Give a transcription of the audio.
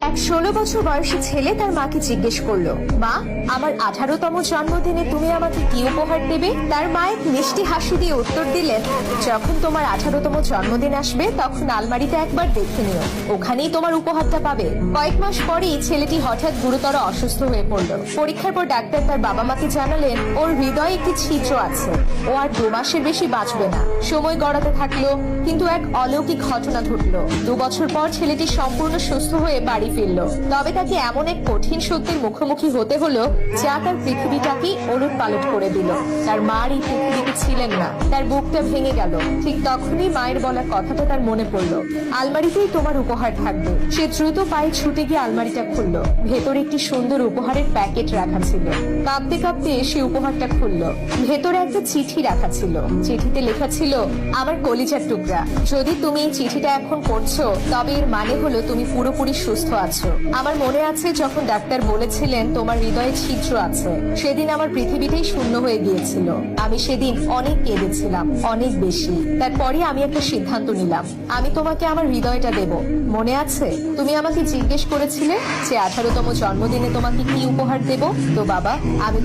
এক 16 বছর বয়সী ছেলে তার মাকে জিজ্ঞেস করলো, মা, আমার 18তম জন্মদিনে তুমি আমাকে কি উপহার দেবে? তার মা এক মিষ্টি হাসি দিয়ে উত্তর দিলেন, যখন তোমার 18তম জন্মদিন আসবে তখন আলমারিটা একবার দেখে নিও, ওখানেই তোমার উপহারটা পাবে। কয়েক মাস পরেই ছেলেটি হঠাৎ গুরুতর অসুস্থ হয়ে পড়ল। পরীক্ষার পর ডাক্তার তার বাবা মাকে জানালেন ওর হৃদয়ে একটি ছিদ্র আছে, ও আর 2 মাসের বেশি বাঁচবে না। সময় গড়াতে থাকলো, কিন্তু এক অলৌকিক ঘটনা ঘটলো। 2 বছর পর ছেলেটি সম্পূর্ণ সুস্থ হয়ে বাড়ি ফিরল। তবে তাকে এমন এক কঠিন সত্যের মুখোমুখি হতে হলো যা তার পৃথিবীটাকে ওলট পালট করে দিল। তার মার এই পৃথিবীতে ছিলেন না, তার বুকটা ভেঙে গেল। ঠিক তখনই মায়ের বলা কথাটা তার মনে পড়লো, আলমারিতেই তোমার উপহার থাকবে। সে দ্রুত পায়ে ছুটে গিয়ে আলমারিটা খুললো। ভেতরে একটি সুন্দর উপহারের প্যাকেট রাখা ছিল। কাঁপতে কাঁপতে সে উপহারটা খুললো। ভেতরে একটা চিঠি রাখা ছিল। চিঠিতে লেখা ছিল, আমার কলিজার টুকরা, যদি তুমি এই চিঠিটা এখন পড়ছো তবে এর মানে হলো তুমি পুরোপুরি সুস্থ আছো। আমার মনে আছে যখন ডাক্তার বলেছিলেন তোমার হৃদয়ে ছিদ্র আছে, সেদিন আমার পৃথিবীটাই শূন্য হয়ে গিয়েছিল। আমি সেদিন অনেক কেঁদেছিলাম, অনেক বেশি। তারপরে আমি একটা সিদ্ধান্ত নিলাম, আমি তোমাকে আমার হৃদয়টা দেব। মনে আছে তুমি আমাকে জিজ্ঞেস করেছিলে যে 18তম জন্মদিনে তোমাকে কি উপহার দেব? তো বাবা, আমি